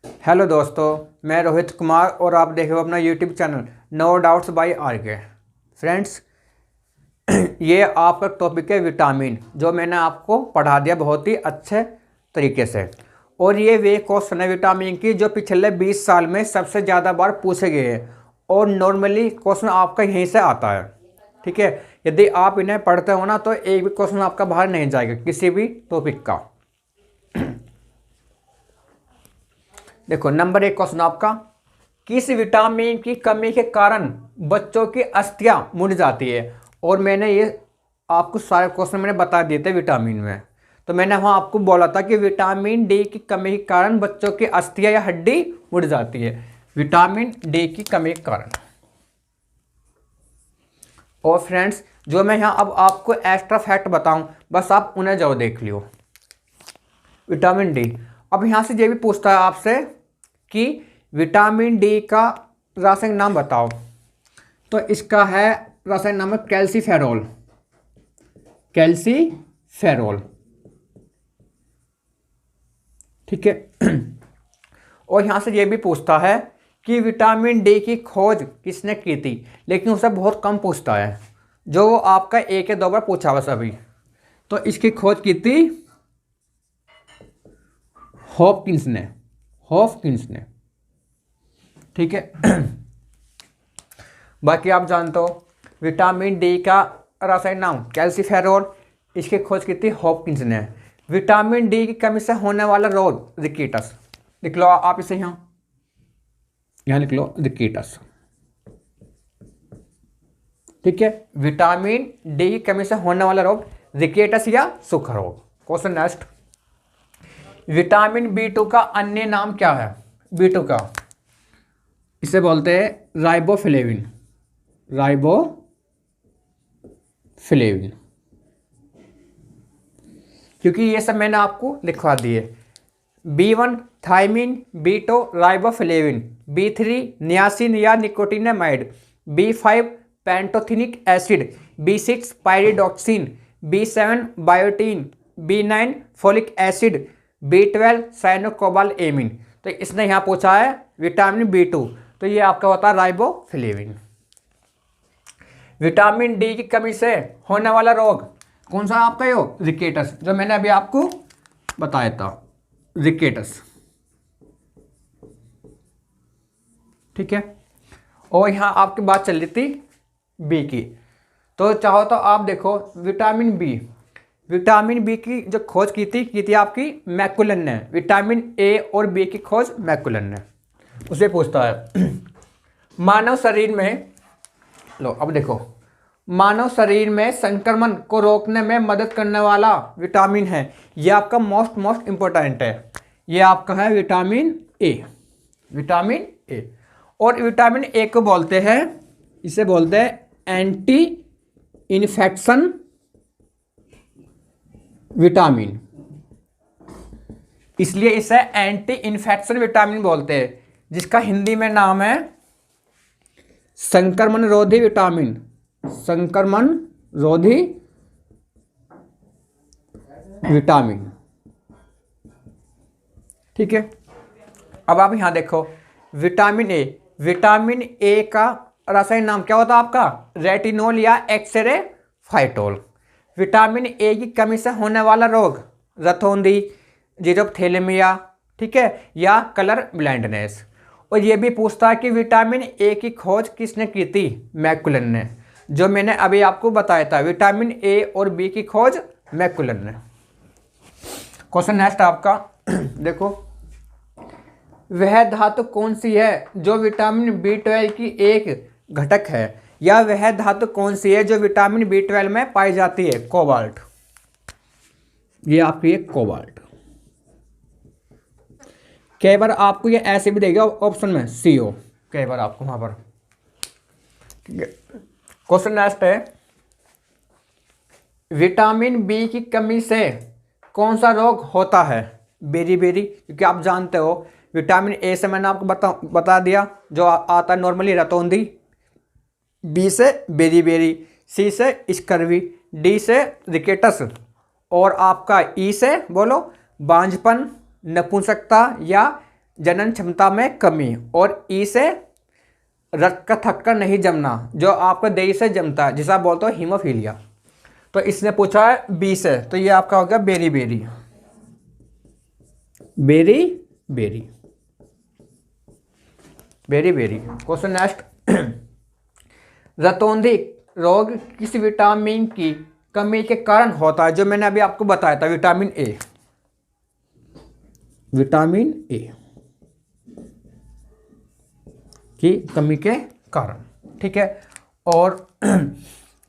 Hello दोस्तों, मैं रोहित कुमार और आप देख रहे हो अपना YouTube channel no doubts by RK. Friends, ये आपका टॉपिक है विटामिन, जो मैंने आपको पढ़ा दिया बहुत ही अच्छे तरीके से। और ये वे क्वेश्चन है विटामिन की जो पिछले 20 साल में सबसे ज़्यादा बार पूछे गए हैं और नॉर्मली क्वेश्चन आपका यहीं से आता है। ठीक है, यदि आप इन्हें पढ़ते हो ना तो एक भी क्वेश्चन आपका बाहर नहीं जाएगा किसी भी टॉपिक का। देखो, नंबर 1 क्वेश्चन आपका, किस विटामिन की कमी के कारण बच्चों की अस्थियां मुड़ जाती है। और मैंने ये आपको सारे क्वेश्चन मैंने बता दिए थे विटामिन में। तो मैंने वहाँ आपको बोला था कि विटामिन डी की कमी के कारण बच्चों की अस्थियां या हड्डी मुड़ जाती है, विटामिन डी की कमी के कारण। और फ्रेंड्स, जो मैं यहाँ अब आपको एक्स्ट्रा फैक्ट बताऊं, बस आप उन्हें जाओ देख लियो। विटामिन डी, अब यहाँ से ये भी पूछता है आपसे कि विटामिन डी का रासायनिक नाम बताओ, तो इसका है रासायनिक नाम है कैल्सीफेरॉल। कैल्सीफेरॉल, ठीक है। और यहाँ से ये भी पूछता है कि विटामिन डी की खोज किसने की थी, लेकिन उसे बहुत कम पूछता है, जो वो आपका एक या दो बार पूछा बस अभी। तो इसकी खोज की थी हॉपकिंस ने, ठीक है। बाकी आप जानते हो विटामिन डी का रासायनिक नाम कैल्सीफेरॉल, इसकी खोज की थी हॉपकिंस ने। विटामिन डी की कमी से होने वाला रोग रिकेटस, लिख लो आप इसे यहाँ लिख लो रिकेटस, ठीक है। विटामिन डी की कमी से होने वाला रोग रिकेटस या सूखा रोग। क्वेश्चन नेक्स्ट, विटामिन बी2 का अन्य नाम क्या है। बी2 का, इसे बोलते हैं राइबोफ्लेविन। क्योंकि ये सब मैंने आपको लिखवा दिए। B1 thiamine, B2 riboflavin, B3 niacin या nicotinamide, B5 pantothenic acid, B6 pyridoxine, B7 biotin, B9 folic acid, B12 cyanocobalamin. तो इसने यहाँ पूछा है विटामिन B2, तो ये आपका होता है राइबोफ्लेविन। विटामिन डी की कमी से होने वाला रोग कौन सा आपका यो रिकेटस, जो मैंने अभी आपको बताया था, रिकेटस, ठीक है। और यहाँ आपकी बात चल रही थी बी की, तो चाहो तो आप देखो विटामिन बी की जो खोज की थी आपकी मैकुलन ने। विटामिन ए और बी की खोज मैकुलन ने। उसे पूछता है मानव शरीर में, लो अब देखो, मानव शरीर में संक्रमण को रोकने में मदद करने वाला विटामिन है, यह आपका मोस्ट इंपॉर्टेंट है, यह आपका है विटामिन ए। और विटामिन ए को बोलते हैं, इसे बोलते हैं एंटी इन्फेक्शन विटामिन, इसलिए इसे एंटी इन्फेक्शन विटामिन बोलते हैं, जिसका हिंदी में नाम है संक्रमण रोधी विटामिन। ठीक है। अब आप यहां देखो विटामिन ए का रासायनिक नाम क्या होता है आपका, रेटिनोल या एक्सरे फाइटोल। विटामिन ए की कमी से होने वाला रोग रतौंधी, जीरोप्थेलेमिया, ठीक है, या कलर ब्लाइंडनेस। और ये भी पूछता है कि विटामिन ए की खोज किसने की थी, मैकुलन ने, जो मैंने अभी आपको बताया था। विटामिन ए और बी की खोज मैकुलन ने। क्वेश्चन नेक्स्ट आपका देखो, वह धातु कौन सी है जो विटामिन B12 की एक घटक है, या वह धातु कौन सी है जो विटामिन B12 में पाई जाती है, कोबाल्ट। ये आपकी है कोबाल्ट। कई बार आपको ये ऐसे भी देगा ऑप्शन में CO, कई बार आपको वहां पर। क्वेश्चन नेक्स्ट है, विटामिन बी की कमी से कौन सा रोग होता है, बेरी, क्योंकि आप जानते हो विटामिन ए से मैंने आपको बता दिया, जो आता है नॉर्मली रतौंधी, बी से बेरी, सी से स्कर्वी, डी से रिकेटस, और आपका ई से बोलो बांझपन, नपुंसकता या जनन क्षमता में कमी, और ई से रक्त का थक्का नहीं जमना, जो आपको देरी से जमता है, जिसे आप बोलते हो हीमोफीलिया। तो इसने पूछा है बी से, तो ये आपका हो गया berry berry, berry berry, berry berry. Question next, रतौंधी रोग किस विटामिन की कमी के कारण होता है? जो मैंने अभी आपको बताया था, विटामिन ए, विटामिन ए की कमी के कारण, ठीक है। और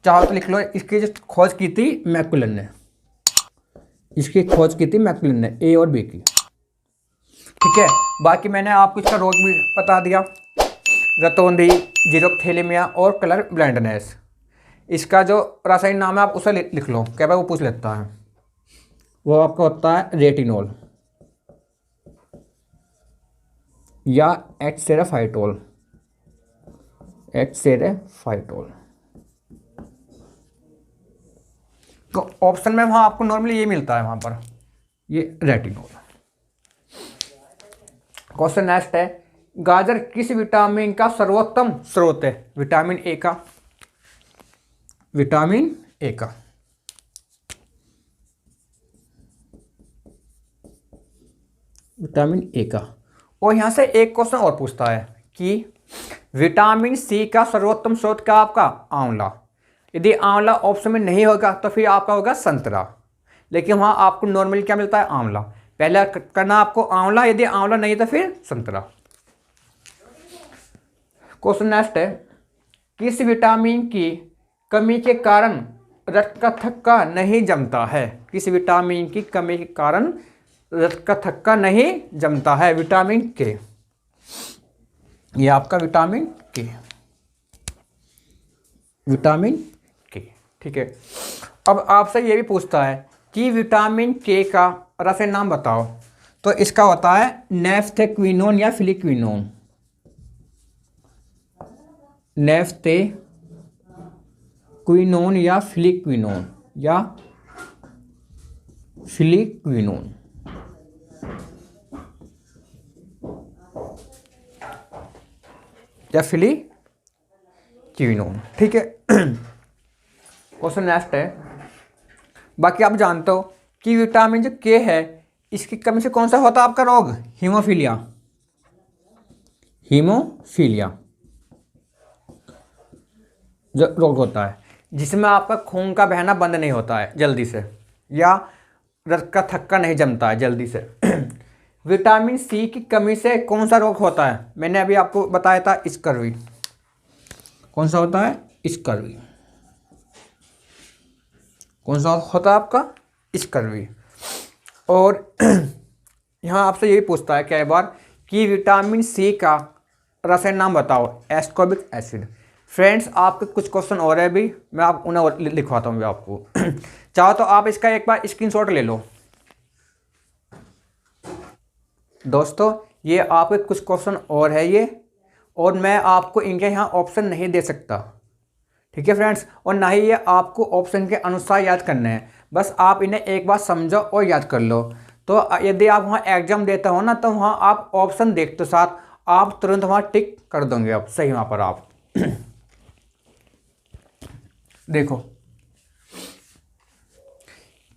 चाहो तो लिख लो, इसकी जो खोज की थी मैकुलन ने, इसकी खोज की थी मैकुलन ने, ए और बी की, ठीक है। बाकी मैंने आपको इसका रोग भी बता दिया, रतौंधी, जीरोथैलेमिया और कलर ब्लाइंडनेस। इसका जो रासायनिक नाम है आप उसे लिख लो, क्या भाई वो पूछ लेता है। वो आपका होता है रेटिनॉल या एक्सेराफाइटोल, एक्सेराफाइटोल। तो ऑप्शन में वहां आपको नॉर्मली ये मिलता है, वहां पर ये रेटिनॉल। क्वेश्चन नेक्स्ट है, गाजर किस विटामिन का सर्वोत्तम स्रोत है? विटामिन ए का, विटामिन ए का। विटामिन ए का। और यहां से एक क्वेश्चन और पूछता है कि विटामिन सी का सर्वोत्तम स्रोत क्या? आपका आंवला। यदि आंवला ऑप्शन में नहीं होगा तो फिर आपका होगा संतरा, लेकिन वहां आपको नॉर्मली क्या मिलता है? आंवला। पहले करना आपको आंवला, यदि आंवला नहीं तो फिर संतरा। क्वेश्चन नेक्स्ट है, किस विटामिन की कमी के कारण रक्त का थक्का नहीं जमता है? किस विटामिन की कमी के कारण रक्त का थक्का नहीं जमता है? विटामिन के, ये आपका विटामिन के, विटामिन के, ठीक है। अब आपसे ये भी पूछता है कि विटामिन के का रासायनिक नाम बताओ, तो इसका होता है नेफ्थेक्विनोन या फ्लिक्विनोन, नेफ्थेक्विनोन या फ्लिक्विनोन या फ्लिक्विनोन। या फ्लिक्विनोन, ठीक है। क्वेश्चन नेक्स्ट है, बाकी आप जानते हो कि विटामिन जो के है, इसकी कमी से कौन सा होता है आपका रोग? हीमोफीलिया, हीमोफीलिया जो रोग होता है, जिसमें आपका खून का बहना बंद नहीं होता है जल्दी से, या रक्त का थक्का नहीं जमता है जल्दी से। विटामिन सी की कमी से कौन सा रोग होता है? मैंने अभी आपको बताया था स्कर्वी। कौन सा होता है? स्कर्वी। कौन सा होता है आपका? स्कर्वी। और यहाँ आपसे यही पूछता है कई बार कि विटामिन सी का रासायनिक नाम बताओ, एस्कॉर्बिक एसिड। फ्रेंड्स, आपके कुछ क्वेश्चन और है भी, मैं आप उन्हें लिखवाता हूँ आपको। चाहो तो आप इसका एक बार स्क्रीनशॉट ले लो। दोस्तों, ये आपके कुछ क्वेश्चन और है ये, और मैं आपको इनके यहाँ ऑप्शन नहीं दे सकता, ठीक है फ्रेंड्स। और ना ही ये आपको ऑप्शन के अनुसार याद करने हैं, बस आप इन्हें एक बार समझो और याद कर लो। तो यदि आप वहाँ एग्जाम देते हो ना, तो वहाँ आप ऑप्शन देखते साथ आप तुरंत वहाँ टिक कर दोगे, आप सही वहाँ पर आप देखो,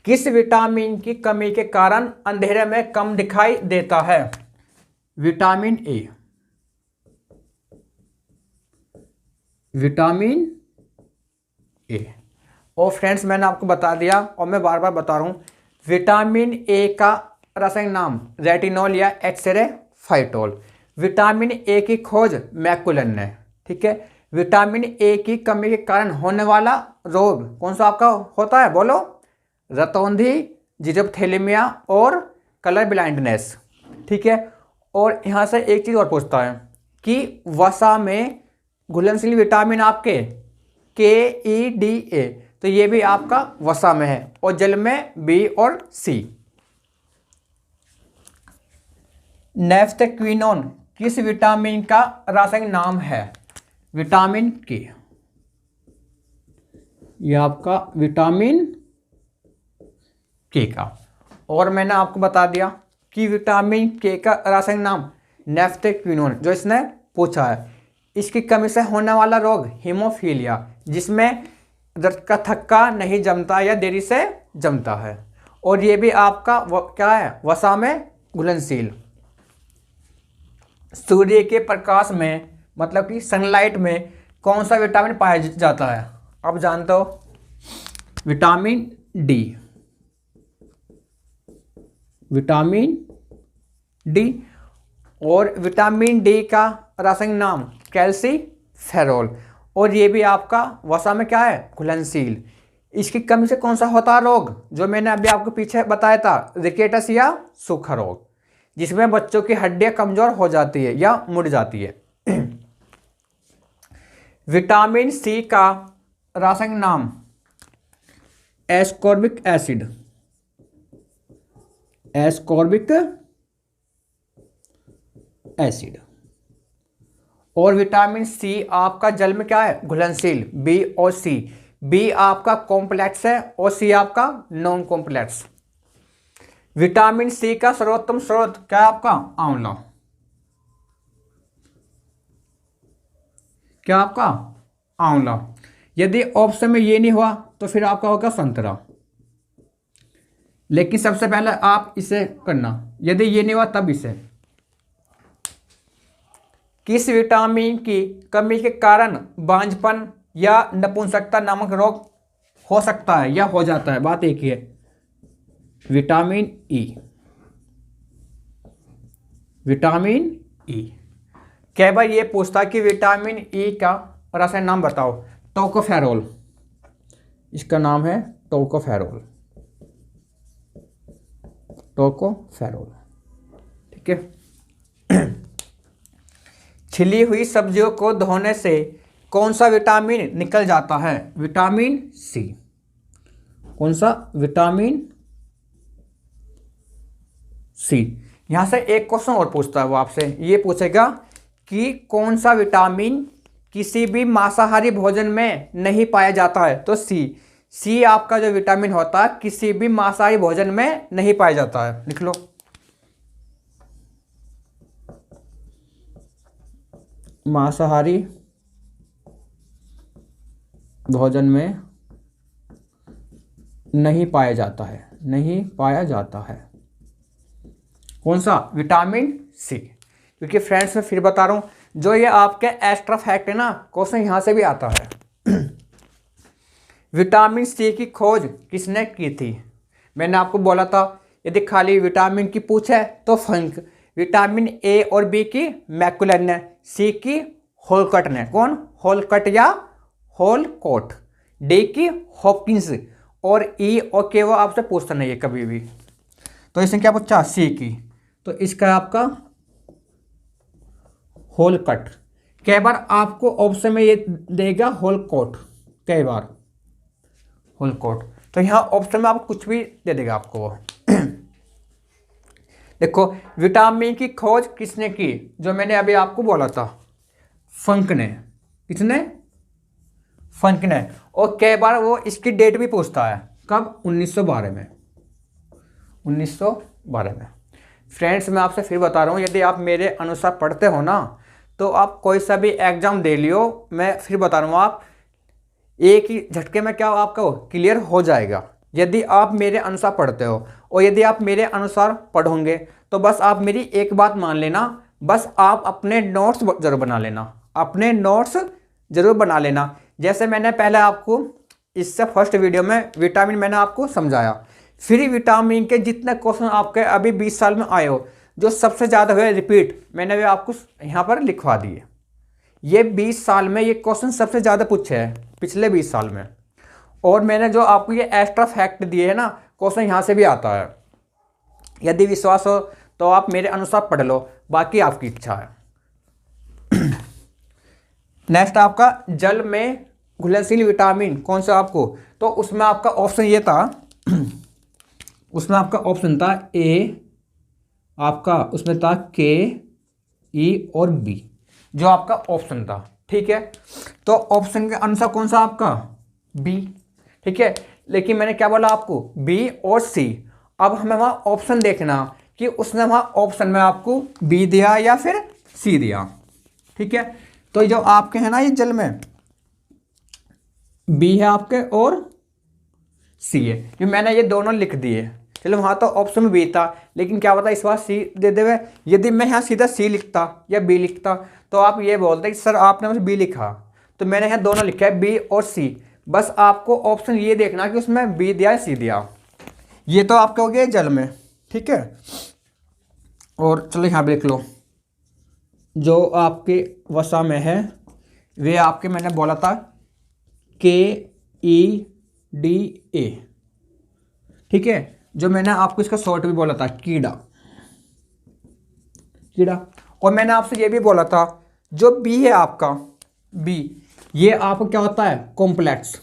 किस विटामिन की कमी के कारण अंधेरे में कम दिखाई देता है? Vitamin A, vitamin A. और फ्रेंड्स, मैंने आपको बता दिया और मैं बार बार बता रहा हूं, विटामिन ए का रासायनिक नाम रेटिनॉल या एक्सेराफाइटोल। विटामिन ए की खोज मैकुलन ने, ठीक है। विटामिन ए की कमी के कारण होने वाला रोग कौन सा आपका होता है? बोलो। रतौंधी, जीरोथैलेमिया और कलर ब्लाइंडनेस, ठीक है। और यहाँ से एक चीज़ और पूछता है कि वसा में घुलनशील विटामिन आपके KEDA, तो ये भी आपका वसा में है, और जल में B और C। नेफ्थेक्विनोन किस विटामिन का रासायनिक नाम है? विटामिन के, ये आपका विटामिन के का। और मैंने आपको बता दिया कि विटामिन के का रासायनिक नाम नेफ्थेक्विनोन, जो इसने पूछा है। इसकी कमी से होने वाला रोग हीमोफीलिया, जिसमें रक्त का थक्का नहीं जमता या देरी से जमता है। और ये भी आपका क्या है, वसा में घुलनशील। सूर्य के प्रकाश में मतलब कि सनलाइट में कौन सा विटामिन पाया जाता है? आप जानते हो, विटामिन डी। Vitamin D. और विटामिन डी का रासायनिक नाम कैल्सीफेरॉल। और ये भी आपका वसा में क्या है, घुलनशील। इसकी कमी से कौन सा होता है रोग, जो मैंने अभी आपको पीछे बताया था, रिकेटस या सूखा रोग, जिसमें बच्चों की हड्डियां कमजोर हो जाती है या मुड़ जाती है। विटामिन सी का रासायनिक नाम एस्कॉर्बिक एसिड। Ascorbic acid. और विटामिन सी आपका जल में क्या है, घुलनशील, बी और सी। बी आपका कॉम्प्लेक्स है और सी आपका नॉन कॉम्प्लेक्स। विटामिन सी का सर्वोत्तम स्रोत क्या है आपका, आंवला। क्या आपका, आंवला। यदि ऑप्शन में ये नहीं हुआ तो फिर आपका होगा संतरा, लेकिन सबसे पहले आप इसे करना, यदि ये नहीं हुआ तब इसे। किस विटामिन की कमी के कारण बांझपन या नपुंसकता नामक रोग हो सकता है या हो जाता है? बात एक ही है, विटामिन ई। Vitamin E. कई बार ये पूछता है कि विटामिन ई का रासायनिक नाम बताओ, टोकोफेरोल। इसका नाम है टोकोफेरोल। टोकोफेरोल, ठीक है। छिली हुई सब्जियों को धोने से कौन सा विटामिन निकल जाता है? Vitamin C. कौन सा? Vitamin C. यहां से एक क्वेश्चन और पूछता है वो आपसे, ये पूछेगा कि कौन सा विटामिन किसी भी मांसाहारी भोजन में नहीं पाया जाता है? तो सी। सी आपका जो विटामिन होता है किसी भी मांसाहारी भोजन में नहीं पाया जाता है, लिख लो। मांसाहारी भोजन में नहीं पाया जाता है, नहीं पाया जाता है। कौन सा? Vitamin C. क्योंकि फ्रेंड्स मैं फिर बता रहा हूं, जो ये आपके एक्स्ट्रा फैक्ट है ना, क्वेश्चन यहां से भी आता है। विटामिन सी की खोज किसने की थी? मैंने आपको बोला था यदि खाली विटामिन की पूछे तो फंक। विटामिन ए और बी की मैकुलर ने, सी की होलकट ने। कौन? होलकट या होलकोट। डी की हॉपकिंस। और ई और के वो आपसे पूछता नहीं है कभी भी, तो इसने क्या पूछा? सी की। तो इसका आपका होलकट। कई बार आपको ऑप्शन में ये देगा होलकोट, कई बार होलकोट। तो यहाँ ऑप्शन में आप कुछ भी दे देगा आपको वो। देखो, विटामिन की खोज किसने की? जो मैंने अभी आपको बोला था, फंक ने। किसने? फंक ने। और कई बार वो इसकी डेट भी पूछता है, कब? 1912 में। 1912 में। फ्रेंड्स मैं आपसे फिर बता रहा हूँ, यदि आप मेरे अनुसार पढ़ते हो ना, तो आप कोई सा भी एग्जाम दे लियो, मैं फिर बता रहा हूँ, आप एक ही झटके में क्या आपका क्लियर हो जाएगा, यदि आप मेरे अनुसार पढ़ते हो। और यदि आप मेरे अनुसार पढ़ोगे तो बस आप मेरी एक बात मान लेना, बस आप अपने नोट्स जरूर बना लेना, अपने नोट्स जरूर बना लेना। जैसे मैंने पहले आपको इससे फर्स्ट वीडियो में विटामिन मैंने आपको समझाया, फिर विटामिन के जितने क्वेश्चन आपके अभी 20 साल में आए हो, जो सबसे ज़्यादा हुए रिपीट, मैंने भी आपको यहाँ पर लिखवा दिए। ये 20 साल में ये क्वेश्चन सबसे ज़्यादा पूछे हैं पिछले 20 साल में। और मैंने जो आपको ये एक्स्ट्रा फैक्ट दिए है ना, क्वेश्चन यहाँ से भी आता है। यदि विश्वास हो तो आप मेरे अनुसार पढ़ लो, बाकी आपकी इच्छा है। नेक्स्ट आपका जल में घुलनशील विटामिन कौन सा आपको? तो उसमें आपका ऑप्शन ये था, उसमें आपका ऑप्शन था ए, आपका उसमें था के, ई और बी, जो आपका ऑप्शन था, ठीक है। तो ऑप्शन के अनुसार कौन सा आपका? बी, ठीक है। लेकिन मैंने क्या बोला आपको? बी और सी। अब हमें वहाँ ऑप्शन देखना कि उसने वहाँ ऑप्शन में आपको बी दिया या फिर सी दिया। ठीक है, तो जो आपके हैं ना ये जल में बी है आपके और सी है, ये मैंने ये दोनों लिख दिए। चलो वहाँ तो ऑप्शन में बी था, लेकिन क्या पता इस बार सी दे देवे। यदि मैं यहाँ सीधा सी लिखता या बी लिखता तो आप ये बोलते कि सर आपने बस बी लिखा, तो मैंने यहाँ दोनों लिखा है बी और सी। बस आपको ऑप्शन ये देखना कि उसमें बी दिया या सी दिया। ये तो आपका हो गया जल में। ठीक है, और चलो यहाँ पे लिख लो जो आपके वसा में है वे आपके मैंने बोला था KEDA। ठीक है, जो मैंने आपको इसका शॉर्ट भी बोला था कीड़ा। कीड़ा, और मैंने आपसे ये भी बोला था जो बी है आपका बी, ये आपको क्या होता है कॉम्प्लेक्स।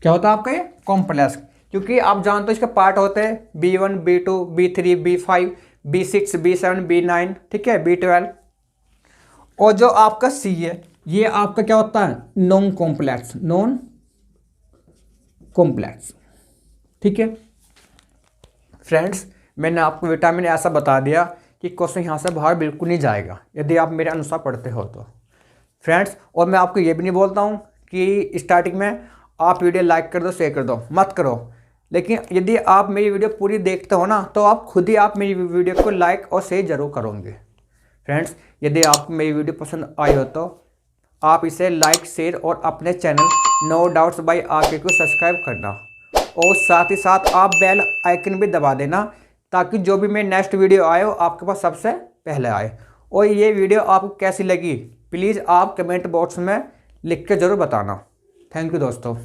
क्या होता है आपका ये कॉम्प्लेक्स, क्योंकि आप जानते हो इसके पार्ट होते हैं B1 B2 B3 B5 B6 B7 B9, ठीक है, B12। और जो आपका सी है ये आपका क्या होता है नॉन कॉम्प्लेक्स, नॉन कॉम्प्लेक्स। ठीक है फ्रेंड्स, मैंने आपको विटामिन ऐसा बता दिया कि क्वेश्चन यहाँ से बाहर बिल्कुल नहीं जाएगा यदि आप मेरे अनुसार पढ़ते हो तो फ्रेंड्स। और मैं आपको ये भी नहीं बोलता हूँ कि स्टार्टिंग में आप वीडियो लाइक कर दो शेयर कर दो, मत करो। लेकिन यदि आप मेरी वीडियो पूरी देखते हो ना तो आप खुद ही आप मेरी वीडियो को लाइक और शेयर जरूर करोगे। फ्रेंड्स, यदि आपको मेरी वीडियो पसंद आई हो तो आप इसे लाइक शेयर और अपने चैनल नो डाउट्स बाय आके को सब्सक्राइब करना, और साथ ही साथ आप बेल आइकन भी दबा देना ताकि जो भी मेरी नेक्स्ट वीडियो आए हो आपके पास सबसे पहले आए। और ये वीडियो आपको कैसी लगी प्लीज़ आप कमेंट बॉक्स में लिख के ज़रूर बताना। थैंक यू दोस्तों।